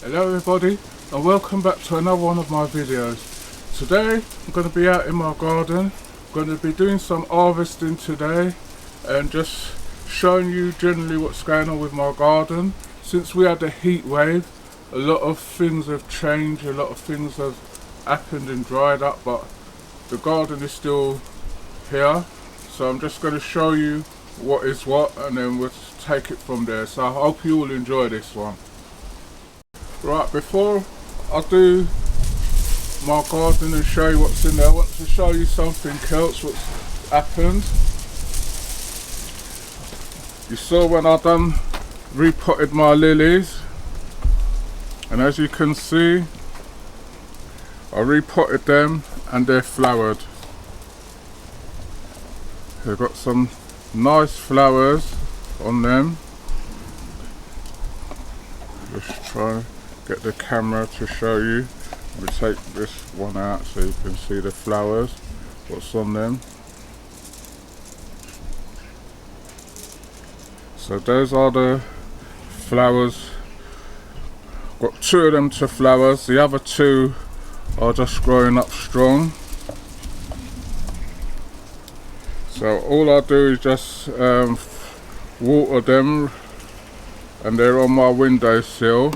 Hello everybody, and welcome back to another one of my videos. Today I'm going to be out in my garden. I'm going to be doing some harvesting today and just showing you generally what's going on with my garden. Since we had a heat wave, a lot of things have changed, a lot of things have happened and dried up, but the garden is still here. So I'm just going to show you what is what, and then we'll take it from there. So I hope you all enjoy this one. Right, before I do my garden and show you what's in there, I want to show you something else what's happened. You saw when I done repotted my lilies, and as you can see I repotted them and they're flowered. They've got some nice flowers on them. Just try get the camera to show you. We take this one out so you can see the flowers, what's on them. So those are the flowers. Got two of them to flowers, the other two are just growing up strong. So all I do is just water them, and they're on my windowsill.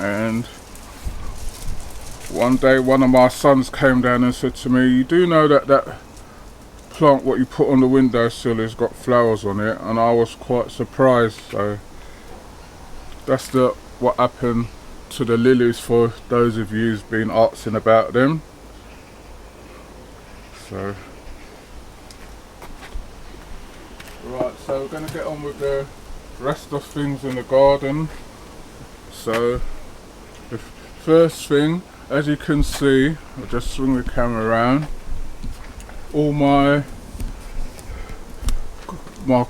And one day one of my sons came down and said to me, "You do know that that plant what you put on the windowsill has got flowers on it?" And I was quite surprised. So that's what happened to the lilies, for those of you who's been asking about them. So right, so we're going to get on with the rest of things in the garden. So the first thing, as you can see, I'll just swing the camera around, all my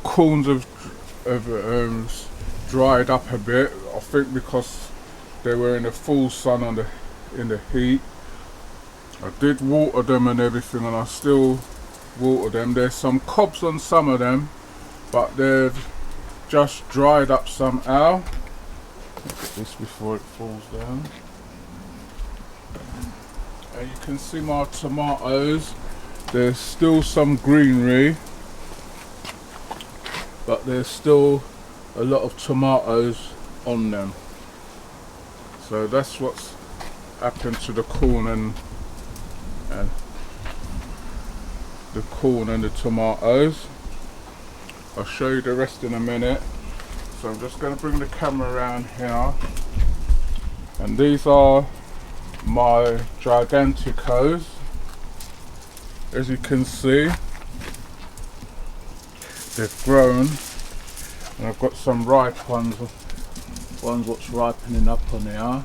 corns have dried up a bit. I think because they were in the full sun in the heat. I did water them and everything, and I still water them. There's some cobs on some of them, but they've just dried up somehow. Get this before it falls down. And you can see my tomatoes, there's still some greenery, but there's still a lot of tomatoes on them. So that's what's happened to the corn and the tomatoes. I'll show you the rest in a minute. So I'm just going to bring the camera around here, and these are my giganticos. As you can see, they've grown, and I've got some ripe ones what's ripening up on here. I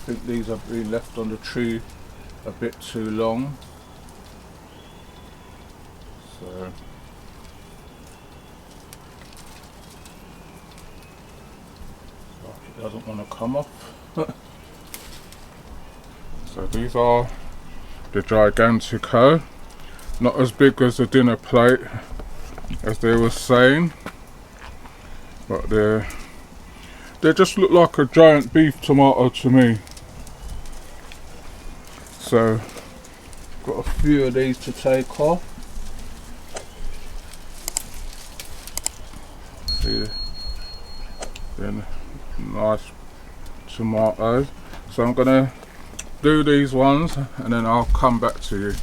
think these have been left on the tree a bit too long. So it doesn't want to come off. So these are the gigantico, not as big as the dinner plate as they were saying, but they just look like a giant beef tomato to me. So got a few of these to take off. See, then nice tomatoes. So I'm gonna do these ones and then I'll come back to you.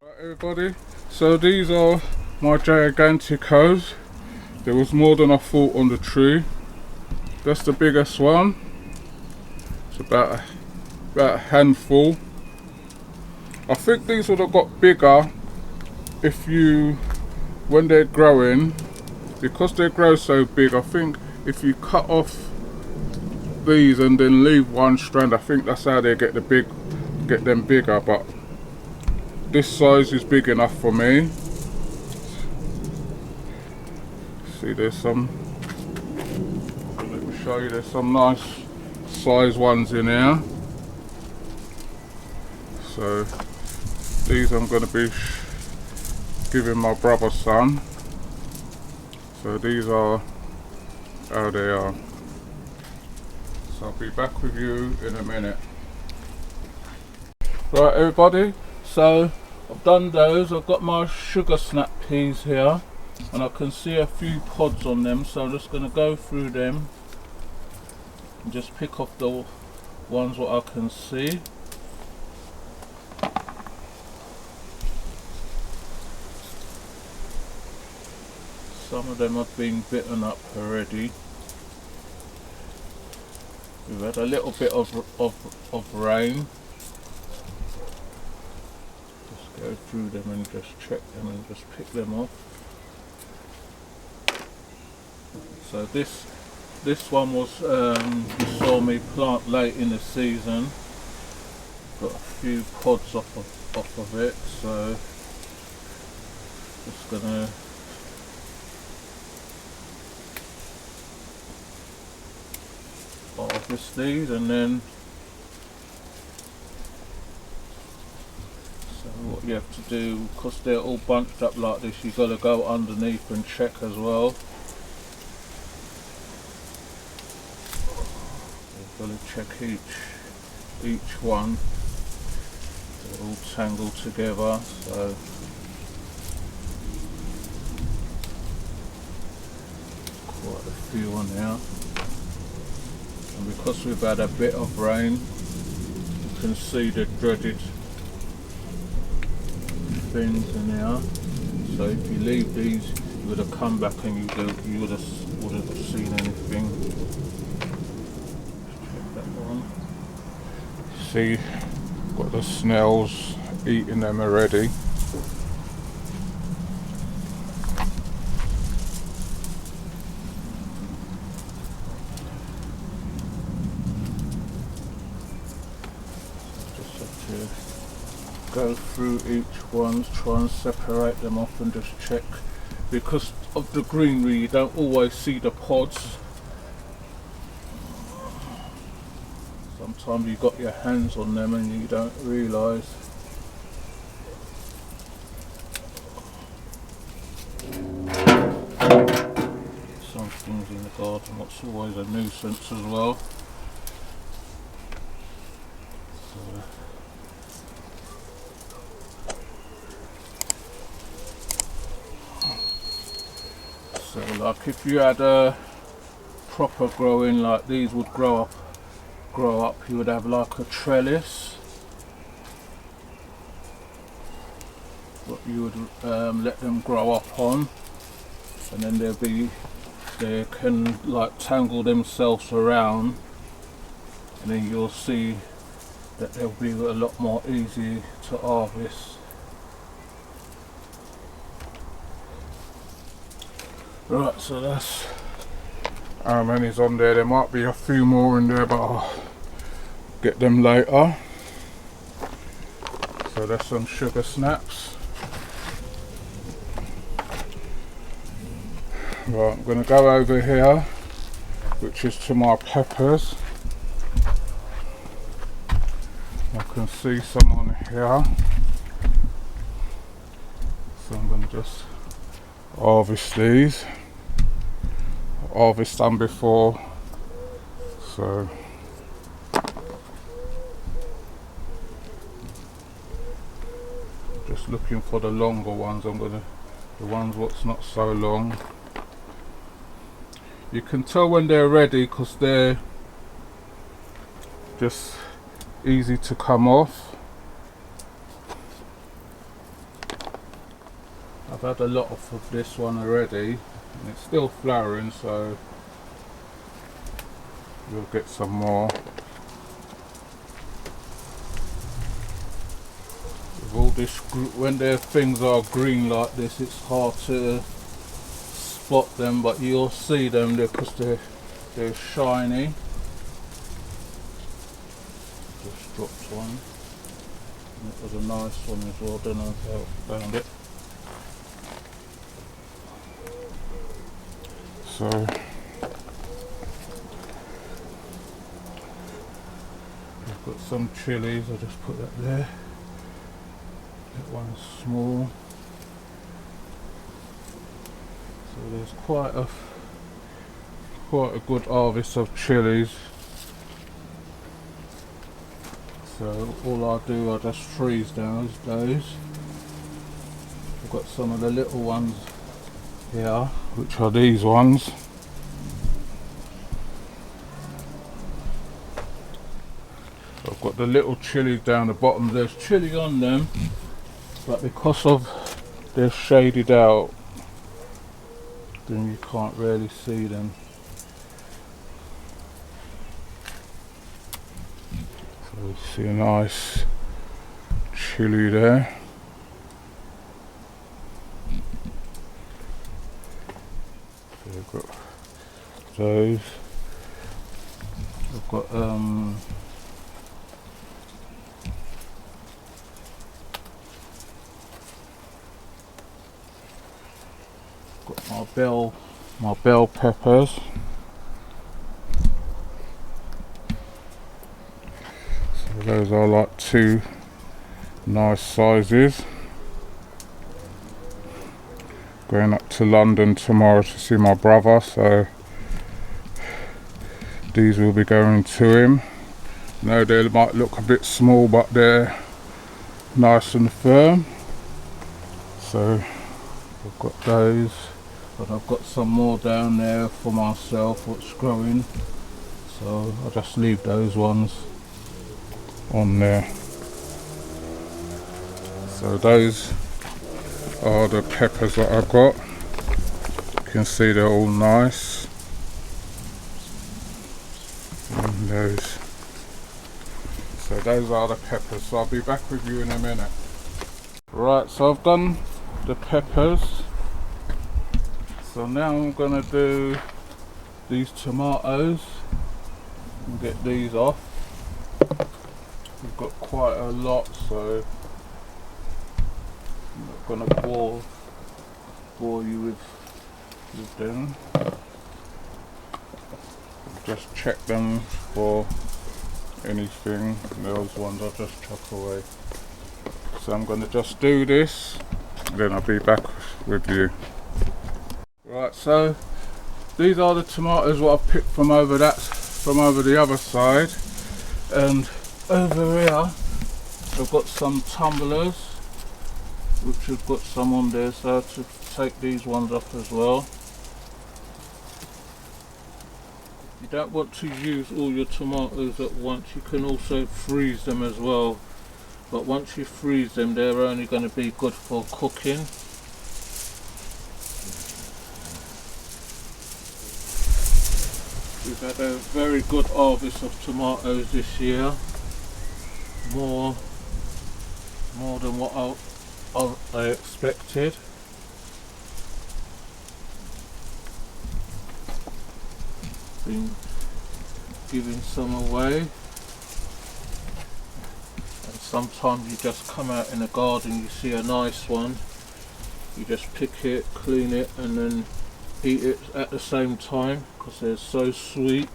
Right everybody, so these are my giganticos. There was more than I thought on the tree. That's the biggest one. It's about a handful. I think these would have got bigger when they're growing, because they grow so big. I think if you cut off these and then leave one strand, I think that's how they get them bigger, but this size is big enough for me. See, let me show you, there's some nice size ones in here. So these I'm going to be giving my brother's son. So these are how they are. So I'll be back with you in a minute. Right everybody, so I've done those. I've got my sugar snap peas here and I can see a few pods on them, so I'm just going to go through them and just pick off the ones what I can see. Some of them have been bitten up already. We've had a little bit of rain. Just go through them and just check them and just pick them off. So this one was you saw me plant late in the season. Got a few pods off of it, so just gonna harvest these, and then so what you have to do, because they're all bunched up like this, you've got to go underneath and check as well. You've got to check each one. They're all tangled together, so quite a few on here. And because we've had a bit of rain, you can see the dreaded things in here. So if you leave these, you would have come back and you wouldn't have seen anything. Check that one. See, got the snails eating them already. Go through each one, try and separate them off and just check. Because of the greenery, you don't always see the pods. Sometimes you've got your hands on them and you don't realise. Some things in the garden, that's always a nuisance as well. So like if you had a proper growing, like these would grow up, you would have like a trellis. What you would let them grow up on, and then they can like tangle themselves around, and then you'll see that they'll be a lot more easy to harvest. Right, so that's how many's on there. There might be a few more in there, but I'll get them later. So that's some sugar snaps. Right, I'm going to go over here, which is to my peppers. I can see some on here. So I'm going to just harvest these. Harvest done before, so just looking for the longer ones. The ones what's not so long. You can tell when they're ready because they're just easy to come off. I've had a lot of this one already. And it's still flowering, so we'll get some more. With all this, when their things are green like this, it's hard to spot them, but you'll see them because they're shiny. Just dropped one. And it was a nice one as well. I don't know how I found it. So I've got some chilies, I'll just put that there. That one's small. So there's quite a good harvest of chilies. So all I do, I just freeze those. I've got some of the little ones here, which are these ones. I've got the little chilies down the bottom. There's chili on them, but because of they're shaded out, then you can't really see them. So you see a nice chili there. So I've got those. I've got my bell peppers. So those are like two nice sizes. Going up to London tomorrow to see my brother, so these will be going to him. No, they might look a bit small, but they're nice and firm. So I've got those, but I've got some more down there for myself what's growing, so I'll just leave those ones on there. So those are the peppers that I've got. You can see they're all nice. And those. So those are the peppers, so I'll be back with you in a minute. Right, so I've done the peppers. So now I'm going to do these tomatoes and get these off. We've got quite a lot, so I'm not going to bore you with them. Just check them for anything. Those ones I'll just chuck away. So I'm going to just do this, then I'll be back with you. Right, so these are the tomatoes what I've picked from over the other side, and over here I've got some tumblers which have got some on there, so I have to take these ones off as well. You don't want to use all your tomatoes at once, you can also freeze them as well, but once you freeze them they're only going to be good for cooking. We've had a very good harvest of tomatoes this year, more than what I expected. Been giving some away, and sometimes you just come out in the garden, you see a nice one, you just pick it, clean it, and then eat it at the same time because they're so sweet.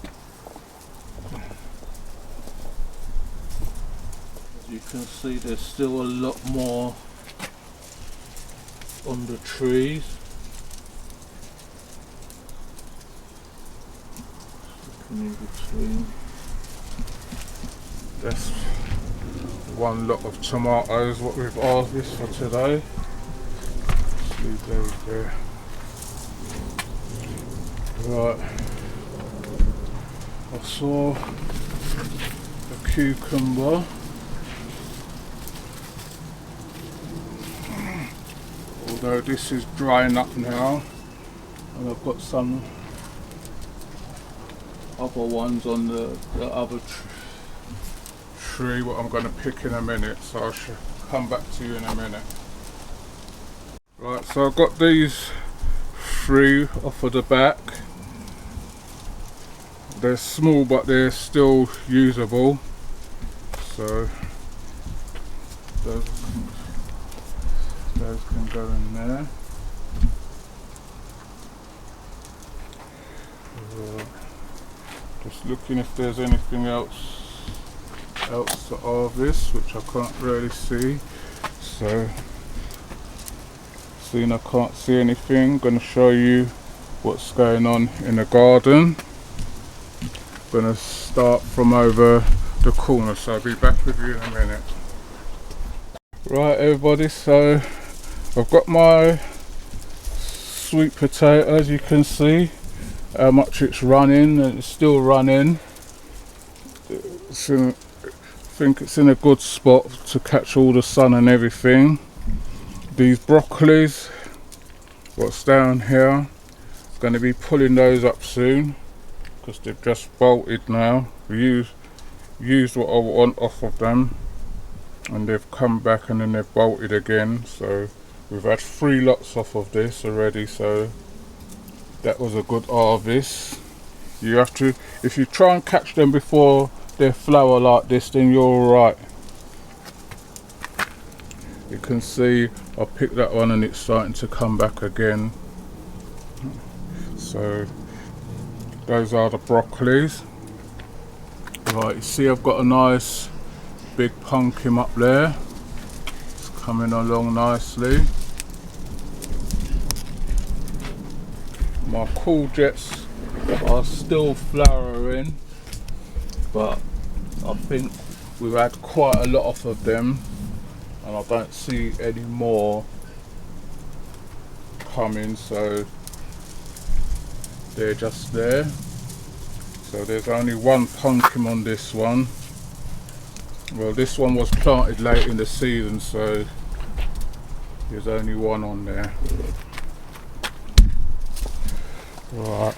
As you can see, there's still a lot more on the trees. Looking in between. That's one lot of tomatoes what we've harvested for today. See those there. Right, I saw a cucumber. Although this is drying up now, and I've got some other ones on the other tree what I'm going to pick in a minute, so I should come back to you in a minute. Right, so I've got these three off of the back. They're small but they're still usable, so those can go in there. Just looking if there's anything else to harvest, which I can't really see. So seeing I can't see anything, I'm going to show you what's going on in the garden. I'm going to start from over the corner, so I'll be back with you in a minute. Right everybody, so I've got my sweet potato, as you can see how much it's running, and it's still running. I think it's in a good spot to catch all the sun and everything. These broccolis, what's down here, going to be pulling those up soon because they've just bolted now. We used what I want off of them, and they've come back and then they've bolted again. So we've had 3 lots off of this already, so that was a good harvest. You have to, if you try and catch them before they flower like this, then you're alright. You can see I picked that one and it's starting to come back again. So those are the broccolis. Right, you see I've got a nice big pumpkin up there. It's coming along nicely. My courgettes are still flowering, but I think we've had quite a lot of them, and I don't see any more coming, so they're just there. So there's only one pumpkin on this one. Well, this one was planted late in the season, so there's only one on there. Right,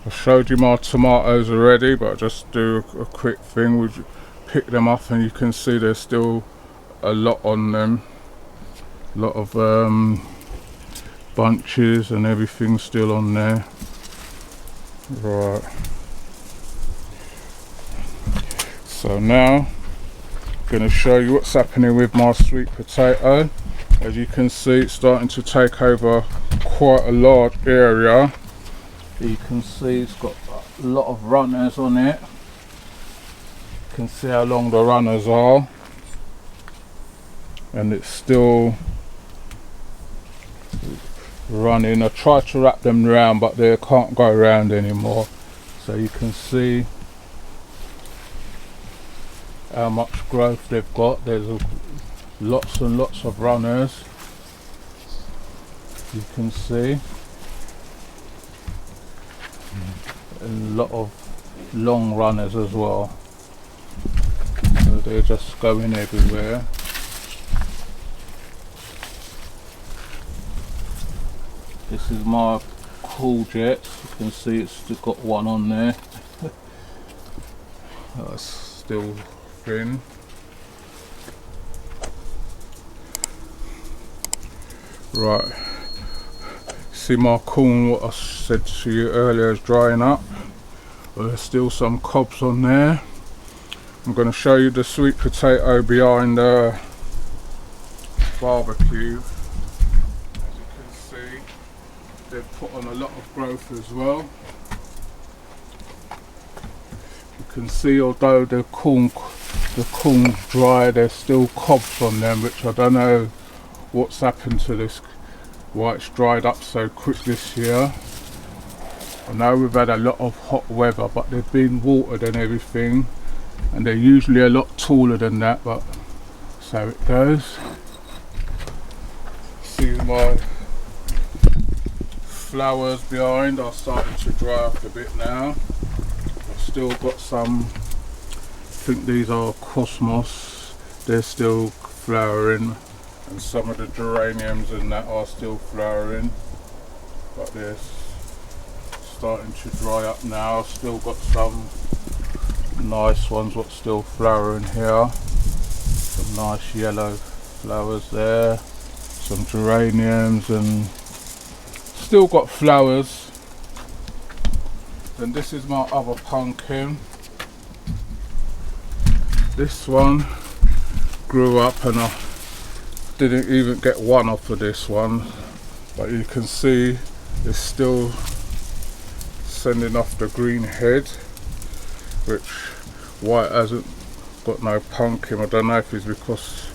I showed you my tomatoes already, but I'll just do a quick thing. We pick them up and you can see there's still a lot on them. A lot of bunches and everything still on there. Right. So now I'm going to show you what's happening with my sweet potato. As you can see, it's starting to take over quite a large area. You can see it's got a lot of runners on it. You can see how long the runners are, and it's still running. I tried to wrap them round, but they can't go around anymore. So you can see how much growth they've got. There's lots and lots of runners. You can see, and a lot of long runners as well. So they're just going everywhere. This is my courgettes. You can see it's still got one on there. That's still thin. Right, see my corn, what I said to you earlier, is drying up. Well, there's still some cobs on there. I'm going to show you the sweet potato behind the barbecue. As you can see, they've put on a lot of growth as well. You can see, although the corn's dry, there's still cobs on them, which I don't know what's happened to this, why it's dried up so quick this year. I know we've had a lot of hot weather, but they've been watered and everything, and they're usually a lot taller than that, but so it goes. See my flowers behind are starting to dry up a bit now. I've still got some, I think these are cosmos, they're still flowering. And some of the geraniums and that are still flowering, but they're starting to dry up now. I've still got some nice ones what's still flowering here. Some nice yellow flowers there. Some geraniums, and still got flowers. And this is my other pumpkin. This one grew up and I didn't even get one off of this one, but you can see it's still sending off the green head, which white hasn't got no pumpkin. I don't know if it's because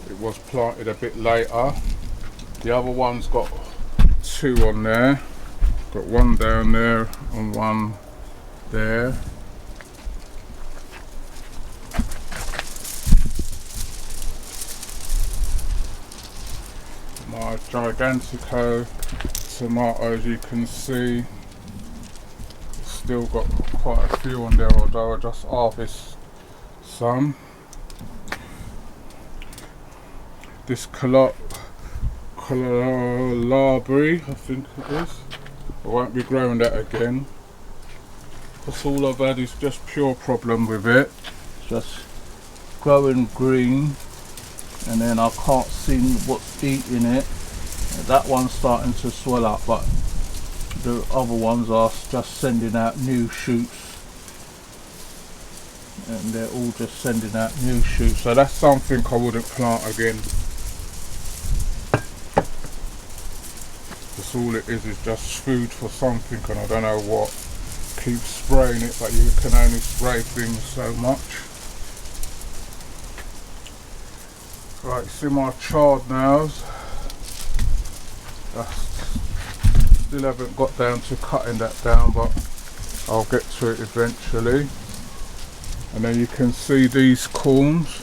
it was planted a bit later. The other one's got 2 on there, got one down there and one there. my Gigantico tomatoes, you can see still got quite a few on there, although I just harvest some. This Calabri, I think it is. I won't be growing that again, because all I've had is just pure problem with it. It's just growing green, and then I can't see what's eating it. That one's starting to swell up, but the other ones are just sending out new shoots, and they're all just sending out new shoots. So that's something I wouldn't plant again. That's all it is just food for something, and I don't know what. Keep spraying it, but you can only spray things so much. Right, see my chard nails. Still haven't got down to cutting that down, but I'll get to it eventually. And then you can see these corms.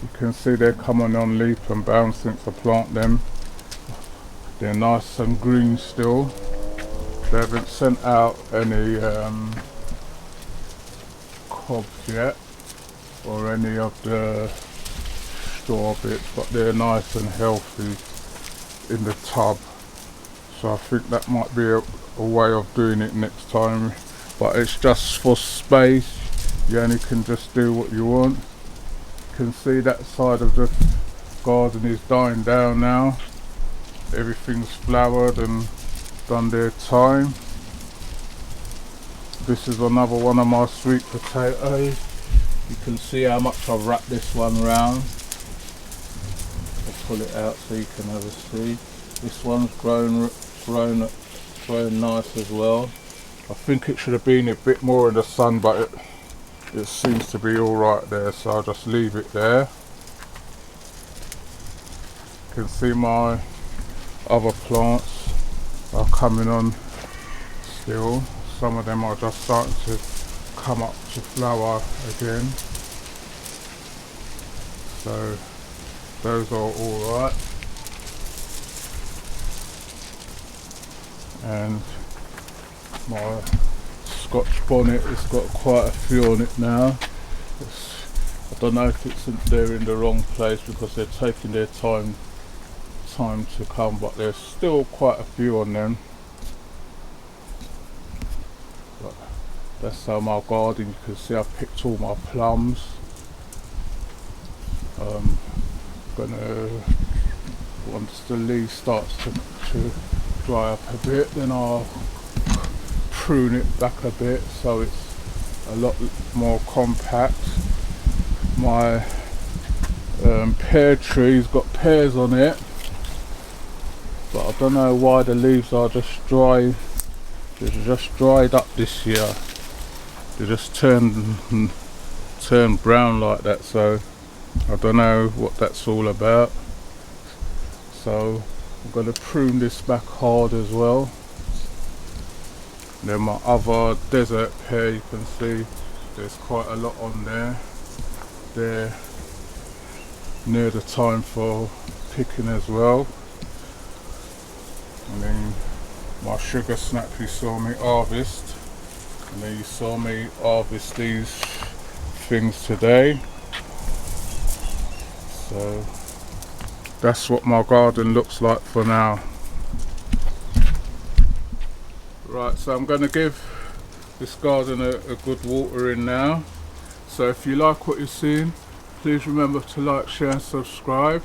You can see they're coming on leaf and bound since I plant them. They're nice and green still. They haven't sent out any cobs yet, or any of the straw bits, but they're nice and healthy in the tub. So I think that might be a way of doing it next time, but it's just for space. You only can just do what you want. You can see that side of the garden is dying down now. Everything's flowered and done their time. This is another one of my sweet potatoes. You can see how much I've wrapped this one round. I'll pull it out so you can have a see. This one's grown nice as well. I think it should have been a bit more in the sun, but it seems to be alright there, so I'll just leave it there. You can see my other plants are coming on still. Some of them are just starting to come up to flower again. So those are alright. And my Scotch bonnet has got quite a few on it now. I don't know if they're in the wrong place because they're taking their time to come, but there's still quite a few on them. But that's how my garden, you can see I've picked all my plums. Once the leaf starts to dry up a bit, then I'll prune it back a bit so it's a lot more compact. My pear tree's got pears on it, but I don't know why the leaves are just dry. They're just dried up this year. They just turned brown like that, so I don't know what that's all about. So I'm going to prune this back hard as well. Then my other desert pear, you can see there's quite a lot on there. They're near the time for picking as well. And then my sugar snap, you saw me harvest, and then you saw me harvest these things today. So that's what my garden looks like for now. Right, so I'm going to give this garden a good watering now. So if you like what you're seeing, please remember to like, share and subscribe.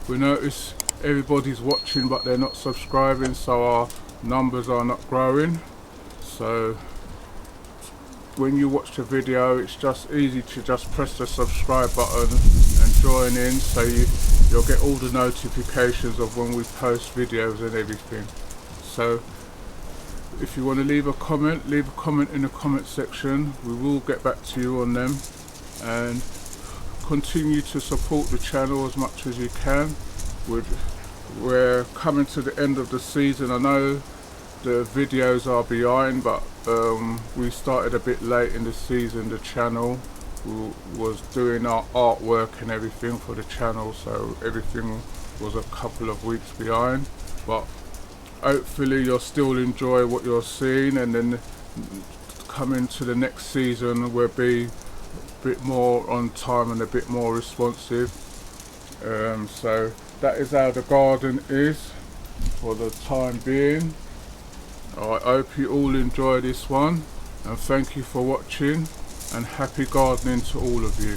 We notice everybody's watching but they're not subscribing, so our numbers are not growing. So when you watch the video, it's just easy to just press the subscribe button and join in, so you'll get all the notifications of when we post videos and everything. So if you want to leave a comment in the comment section. We will get back to you on them, and continue to support the channel as much as you can. We're coming to the end of the season. I know the videos are behind, but we started a bit late in the season, the channel, was doing our artwork and everything for the channel, so everything was a couple of weeks behind, but hopefully you'll still enjoy what you're seeing, and then coming to the next season we'll be a bit more on time and a bit more responsive. So that is how the garden is for the time being. I hope you all enjoy this one, and thank you for watching, and happy gardening to all of you.